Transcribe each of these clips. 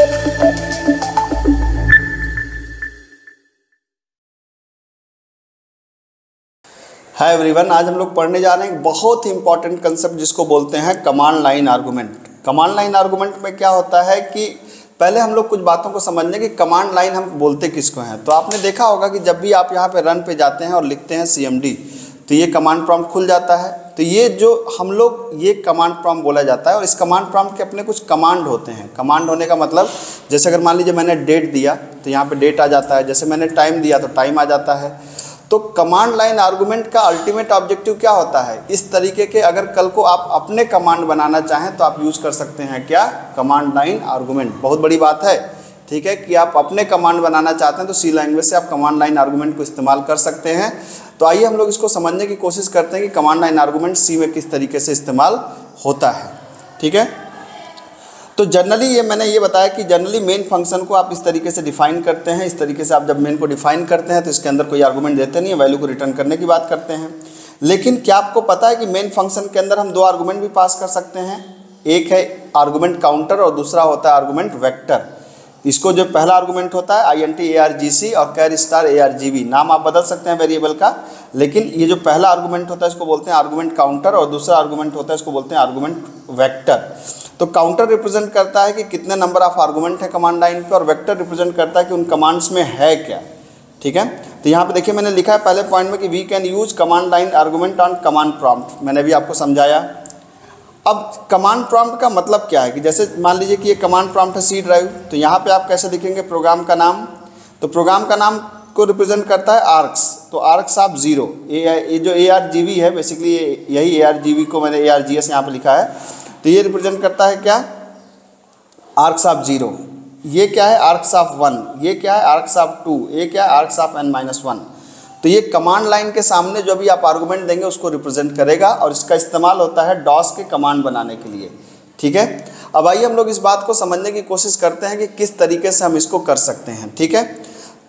Hi everyone, आज हम लोग पढ़ने जा रहे हैं एक बहुत ही इंपॉर्टेंट कंसेप्ट जिसको बोलते हैं command line argument. Command line argument में क्या होता है कि पहले हम लोग कुछ बातों को समझने कि कमांड लाइन हम बोलते किसको हैं। तो आपने देखा होगा कि जब भी आप यहाँ पे रन पे जाते हैं और लिखते हैं CMD तो ये कमांड प्रॉम्प्ट खुल जाता है। तो ये जो हम लोग ये कमांड प्रॉम्प्ट बोला जाता है और इस कमांड प्रॉम्प्ट के अपने कुछ कमांड होते हैं। कमांड होने का मतलब जैसे अगर मान लीजिए मैंने डेट दिया तो यहाँ पे डेट आ जाता है, जैसे मैंने टाइम दिया तो टाइम आ जाता है। तो कमांड लाइन आर्गुमेंट का अल्टीमेट ऑब्जेक्टिव क्या होता है, इस तरीके के अगर कल को आप अपने कमांड बनाना चाहें तो आप यूज़ कर सकते हैं क्या, कमांड लाइन आर्गुमेंट। बहुत बड़ी बात है, ठीक है, कि आप अपने कमांड बनाना चाहते हैं तो C लैंग्वेज से आप कमांड लाइन आर्गुमेंट को इस्तेमाल कर सकते हैं। तो आइए हम लोग इसको समझने की कोशिश करते हैं कि कमांड लाइन आर्गुमेंट C में किस तरीके से इस्तेमाल होता है। ठीक है, तो जनरली ये मैंने ये बताया कि जनरली मेन फंक्शन को आप इस तरीके से डिफाइन करते हैं। इस तरीके से आप जब मेन को डिफाइन करते हैं तो इसके अंदर कोई आर्गुमेंट देते नहीं है, वैल्यू को रिटर्न करने की बात करते हैं। लेकिन क्या आपको पता है कि मेन फंक्शन के अंदर हम दो आर्गुमेंट भी पास कर सकते हैं। एक है आर्गुमेंट काउंटर और दूसरा होता है आर्गुमेंट वेक्टर। इसको जो पहला आर्गुमेंट होता है INT ARGC और कैर स्टार ARGB, नाम आप बदल सकते हैं वेरिएबल का, लेकिन ये जो पहला आर्गुमेंट होता है इसको बोलते हैं आर्गुमेंट काउंटर और दूसरा आर्गुमेंट होता है इसको बोलते हैं आर्गुमेंट वेक्टर। तो काउंटर रिप्रेजेंट करता है कि कितने नंबर ऑफ आर्गुमेंट है कमांड लाइन पे और वेक्टर रिप्रेजेंट करता है कि उन कमांड्स में है क्या। ठीक है, तो यहाँ पे देखिए मैंने लिखा है पहले पॉइंट में कि we can use command line argument on command prompt. मैंने भी आपको समझाया। अब कमांड प्रॉम्प्ट का मतलब क्या है कि जैसे मान लीजिए कि ये कमांड प्रॉम्प्ट है C ड्राइव, तो यहाँ पे आप कैसे लिखेंगे प्रोग्राम का नाम, तो प्रोग्राम का नाम को रिप्रेजेंट करता है आर्क्स, तो आर्क्स ऑफ 0। ये जो ARGB है बेसिकली यही ARGB को मैंने ARGS यहाँ पे लिखा है, तो ये रिप्रेजेंट करता है क्या, आर्क्स ऑफ 0। ये क्या है, आर्क्स ऑफ 1। ये क्या है, आर्क्स ऑफ 2। ये क्या है, आर्क्स ऑफ n-1। तो ये कमांड लाइन के सामने जो भी आप आर्गुमेंट देंगे उसको रिप्रेजेंट करेगा और इसका इस्तेमाल होता है डॉस के कमांड बनाने के लिए। ठीक है, अब आइए हम लोग इस बात को समझने की कोशिश करते हैं कि किस तरीके से हम इसको कर सकते हैं। ठीक है,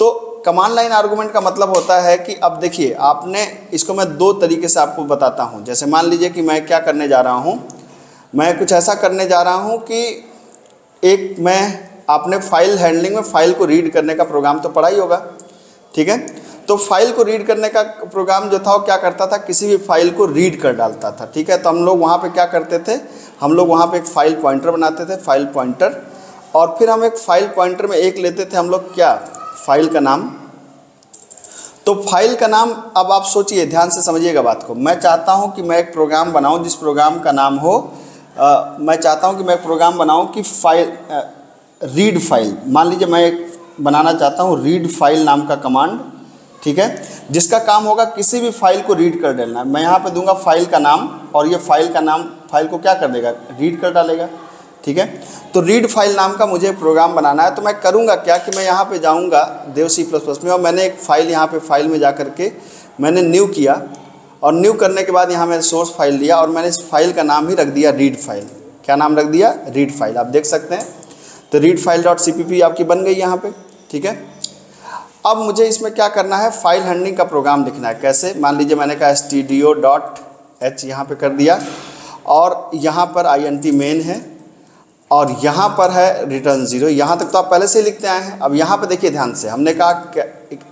तो कमांड लाइन आर्गुमेंट का मतलब होता है कि अब देखिए आपने इसको मैं दो तरीके से आपको बताता हूँ। जैसे मान लीजिए कि मैं क्या करने जा रहा हूँ, मैं कुछ ऐसा करने जा रहा हूँ कि एक मैं आपने फाइल हैंडलिंग में फाइल को रीड करने का प्रोग्राम तो पढ़ा ही होगा। ठीक है, तो फाइल को रीड करने का प्रोग्राम जो था वो क्या करता था, किसी भी फाइल को रीड कर डालता था। ठीक है, तो हम लोग वहाँ पे क्या करते थे, हम लोग वहाँ पे एक फाइल पॉइंटर बनाते थे, फाइल पॉइंटर, और फिर हम एक फाइल पॉइंटर में एक लेते थे हम लोग क्या, फाइल का नाम। तो फाइल का नाम, अब आप सोचिए, ध्यान से समझिएगा बात को। मैं चाहता हूँ कि मैं एक प्रोग्राम बनाऊँ जिस प्रोग्राम का नाम हो मैं चाहता हूँ कि मैं एक प्रोग्राम बनाऊँ कि फाइल रीड फाइल, मान लीजिए मैं एक बनाना चाहता हूँ रीड फाइल नाम का कमांड। ठीक है, जिसका काम होगा किसी भी फाइल को रीड कर डालना। मैं यहाँ पे दूंगा फाइल का नाम और ये फाइल का नाम फाइल को क्या कर देगा, रीड कर डालेगा। ठीक है, तो रीड फाइल नाम का मुझे प्रोग्राम बनाना है। तो मैं करूँगा क्या कि मैं यहाँ पे जाऊँगा देव C++ में और मैंने एक फ़ाइल यहाँ पे फाइल में जा करके मैंने न्यू किया और न्यू करने के बाद यहाँ मैंने सोर्स फाइल लिया और मैंने इस फाइल का नाम ही रख दिया रीड फाइल। क्या नाम रख दिया, रीड फाइल। आप देख सकते हैं तो रीड फाइल .cpp आपकी बन गई यहाँ पे। ठीक है, अब मुझे इसमें क्या करना है, फाइल हैंडलिंग का प्रोग्राम लिखना है। कैसे, मान लीजिए मैंने कहा stdio.h यहाँ पे कर दिया और यहाँ पर INT मेन है और यहाँ पर है रिटर्न 0। यहाँ तक तो आप पहले से ही लिखते आए हैं। अब यहाँ पे देखिए ध्यान से, हमने कहा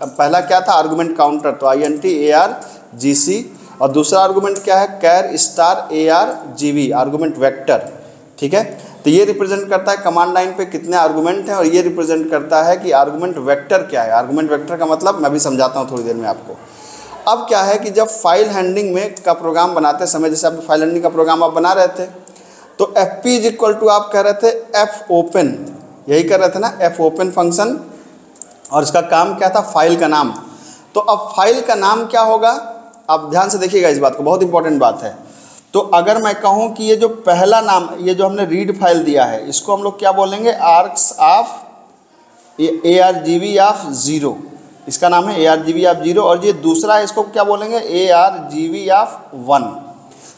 पहला क्या था, आर्गुमेंट काउंटर, तो INT ARGC, और दूसरा आर्गुमेंट क्या है, कैर स्टार ARGB, आर्गुमेंट वेक्टर। ठीक है, तो ये रिप्रेजेंट करता है कमांड लाइन पे कितने आर्गुमेंट हैं और ये रिप्रेजेंट करता है कि आर्गुमेंट वेक्टर क्या है। आर्गुमेंट वेक्टर का मतलब मैं भी समझाता हूँ थोड़ी देर में आपको। अब क्या है कि जब फाइल हैंडलिंग में का प्रोग्राम बनाते समय, जैसे आप फाइल हैंडलिंग का प्रोग्राम आप बना रहे थे तो FP = आप कह रहे थे fopen, यही कर रहे थे ना, fopen फंक्शन, और इसका काम क्या था, फाइल का नाम। तो अब फाइल का नाम क्या होगा, आप ध्यान से देखिएगा इस बात को, बहुत इंपॉर्टेंट बात है। तो अगर मैं कहूँ कि ये जो पहला नाम, ये जो हमने रीड फाइल दिया है, इसको हम लोग क्या बोलेंगे, आर्क्स ऑफ ARGB ऑफ 0, इसका नाम है ARGB ऑफ 0, और ये दूसरा है इसको क्या बोलेंगे, ARGB ऑफ 1।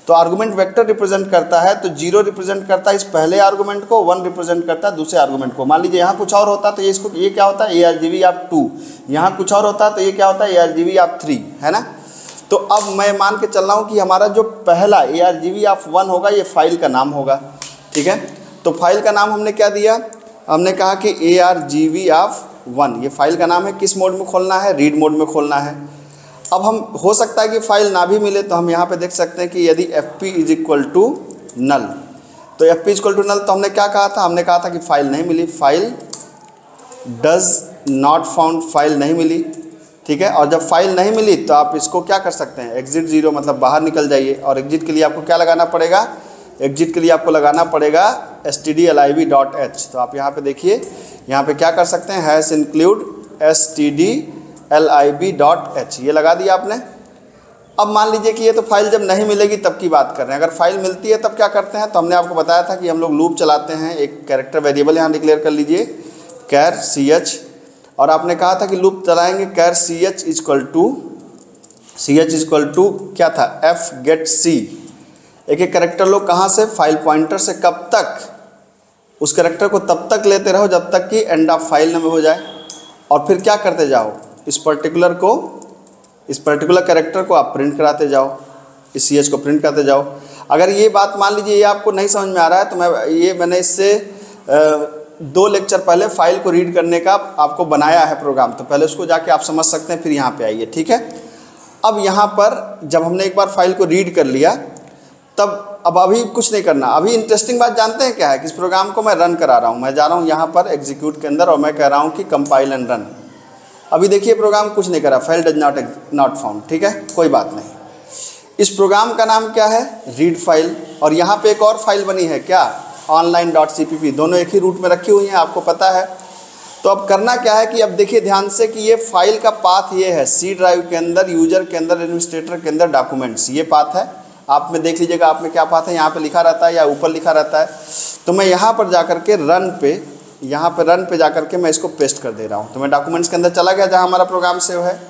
तो आर्गुमेंट वेक्टर रिप्रेजेंट करता है, तो 0 रिप्रेजेंट करता है इस पहले आर्गुमेंट को, 1 रिप्रेजेंट करता है दूसरे आर्गुमेंट को। मान लीजिए यहाँ कुछ और होता तो ये क्या होता है, ARGB ऑफ 2, यहाँ कुछ और होता तो ये क्या होता है, ARGB ऑफ 3, है ना। तो अब मैं मान के चल रहा हूँ कि हमारा जो पहला ARGB ऑफ 1 होगा ये फाइल का नाम होगा। ठीक है, तो फाइल का नाम हमने क्या दिया, हमने कहा कि ARGV ऑफ 1, ये फाइल का नाम है। किस मोड में खोलना है? रीड मोड में खोलना है। अब हम हो सकता है कि फाइल ना भी मिले, तो हम यहाँ पे देख सकते हैं कि यदि FP is equal to null, तो FP is equal to null, तो हमने क्या कहा था? हमने कहा था कि फाइल नहीं मिली, file does not found, file नहीं मिली, ठीक है। और जब फाइल नहीं मिली तो आप इसको क्या कर सकते हैं? एग्जिट 0 मतलब बाहर निकल जाइए। और एग्जिट के लिए आपको क्या लगाना पड़ेगा? एग्जिट के लिए आपको लगाना पड़ेगा stdlib.h। तो आप यहाँ पे देखिए, यहाँ पे क्या कर सकते हैं? हैश इंक्लूड stdlib.h, ये लगा दिया आपने। अब मान लीजिए कि ये तो फाइल जब नहीं मिलेगी तब की बात कर रहे हैं, अगर फाइल मिलती है तब क्या करते हैं? तो हमने आपको बताया था कि हम लोग लूप चलाते हैं, एक कैरेक्टर वेरिएबल यहाँ डिक्लेयर कर लीजिए कैर ch, और आपने कहा था कि लूप चलाएंगे कैर ch इज इक्वल टू क्या था? f get c। एक एक कैरेक्टर लो कहाँ से? फाइल पॉइंटर से। कब तक? उस कैरेक्टर को तब तक लेते रहो जब तक कि एंड ऑफ फाइल न हो जाए, और फिर क्या करते जाओ? इस पर्टिकुलर कैरेक्टर को आप प्रिंट कराते जाओ, इस ch को प्रिंट करते जाओ। अगर ये बात मान लीजिए ये आपको नहीं समझ में आ रहा है, तो मैंने इससे 2 लेक्चर पहले फाइल को रीड करने का आपको बनाया है प्रोग्राम, तो पहले उसको जाके आप समझ सकते हैं, फिर यहाँ पे आइए, ठीक है। अब यहाँ पर जब हमने एक बार फाइल को रीड कर लिया, तब अब अभी कुछ नहीं करना। अभी इंटरेस्टिंग बात जानते हैं क्या है? कि इस प्रोग्राम को मैं रन करा रहा हूँ, मैं जा रहा हूँ यहाँ पर एग्जीक्यूट के अंदर, और मैं कह रहा हूँ कि कंपाइल एंड रन। अभी देखिए प्रोग्राम कुछ नहीं करा, फाइल डज नॉट फाउंड, ठीक है, कोई बात नहीं। इस प्रोग्राम का नाम क्या है? Read file. और यहाँ पे एक और फाइल बनी है क्या? online.cpp, दोनों एक ही रूट में रखी हुई हैं, आपको पता है। तो अब करना क्या है कि अब देखिए ध्यान से कि ये फाइल का पाथ ये है, सी ड्राइव के अंदर, यूजर के अंदर, एडमिनिस्ट्रेटर के अंदर, डॉक्यूमेंट्स, ये पाथ है। आप में देख लीजिएगा आप में क्या पाथ है, यहाँ पे लिखा रहता है या ऊपर लिखा रहता है। तो मैं यहाँ पर जा करके रन पे जा करके मैं इसको पेस्ट कर दे रहा हूँ। तो मैं डॉक्यूमेंट्स के अंदर चला गया जहाँ हमारा प्रोग्राम सेव है।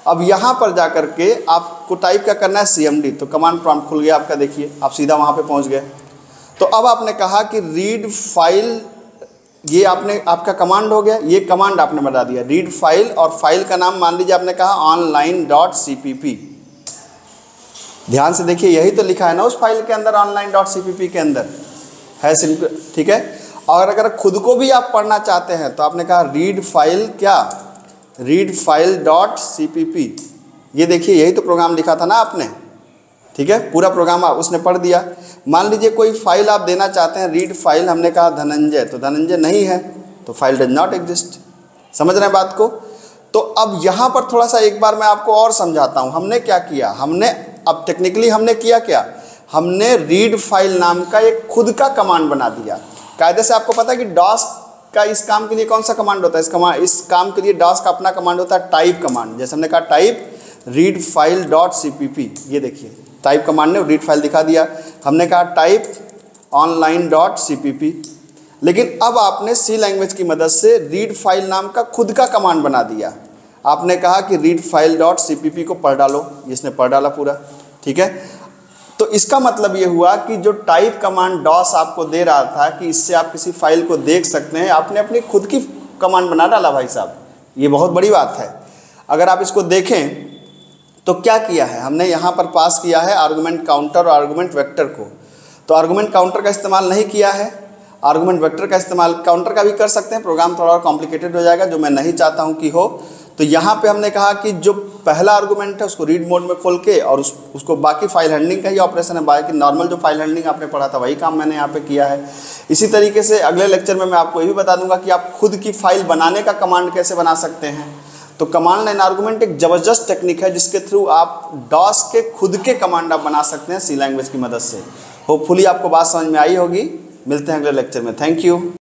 अब यहाँ पर जा करके आपको टाइप क्या करना है? CMD। तो कमांड प्रॉम्प्ट खुल गया आपका, देखिए आप सीधा वहाँ पे पहुँच गए। तो अब आपने कहा कि रीड फाइल, ये आपका कमांड हो गया, ये कमांड आपने बता दिया रीड फाइल, और फाइल का नाम मान लीजिए आपने कहा online.cpp। ध्यान से देखिए, यही तो लिखा है ना उस फाइल के अंदर, online.cpp के अंदर है, ठीक है। और अगर खुद को भी आप पढ़ना चाहते हैं तो आपने कहा रीड फाइल क्या? रीड फाइल.cpp। ये देखिए यही तो प्रोग्राम लिखा था ना आपने, ठीक है, पूरा प्रोग्राम उसने पढ़ दिया। मान लीजिए कोई फाइल आप देना चाहते हैं, रीड फाइल, हमने कहा धनंजय, तो धनंजय नहीं है, तो फाइल डज नॉट एग्जिस्ट। समझ रहे हैं बात को? तो अब यहाँ पर थोड़ा सा एक बार मैं आपको और समझाता हूँ। हमने क्या किया? अब टेक्निकली हमने किया क्या? हमने रीड फाइल नाम का एक खुद का कमांड बना दिया। कायदे से आपको पता है कि डॉस का इस काम के लिए कौन सा कमांड होता है? इस काम के लिए डॉस का अपना कमांड होता है टाइप कमांड। जैसे हमने कहा टाइप रीड फाइल.cpp, ये देखिए टाइप कमांड ने रीड फाइल दिखा दिया। हमने कहा टाइप online.cpp, लेकिन अब आपने सी लैंग्वेज की मदद से रीड फाइल नाम का खुद का कमांड बना दिया। आपने कहा कि रीड फाइल.cpp को पढ़ डालो, इसने पढ़ डाला पूरा, ठीक है। तो इसका मतलब ये हुआ कि जो टाइप कमांड डॉस आपको दे रहा था कि इससे आप किसी फाइल को देख सकते हैं, आपने अपनी खुद की कमांड बना डाला भाई साहब। ये बहुत बड़ी बात है। अगर आप इसको देखें तो क्या किया है हमने, यहाँ पर पास किया है आर्गुमेंट काउंटर और आर्गुमेंट वेक्टर को। तो आर्गुमेंट काउंटर का इस्तेमाल नहीं किया है, आर्गुमेंट वेक्टर का इस्तेमाल, काउंटर का भी कर सकते हैं, प्रोग्राम थोड़ा और कॉम्प्लिकेटेड हो जाएगा, जो मैं नहीं चाहता हूँ कि हो। तो यहाँ पे हमने कहा कि जो पहला आर्गुमेंट है उसको रीड मोड में खोल के, और उसको बाकी फाइल हैंडलिंग का ही ऑपरेशन है, बाकी नॉर्मल जो फाइल हैंडलिंग आपने पढ़ा था वही काम मैंने यहाँ पे किया है। इसी तरीके से अगले लेक्चर में मैं आपको ये भी बता दूंगा कि आप खुद की फाइल बनाने का कमांड कैसे बना सकते हैं। तो कमांड लाइन आर्गुमेंट एक ज़बरदस्त टेक्निक है जिसके थ्रू आप डॉस के खुद के कमांड आप बना सकते हैं सी लैंग्वेज की मदद से। होपफुली आपको बात समझ में आई होगी। मिलते हैं अगले लेक्चर में। Thank you.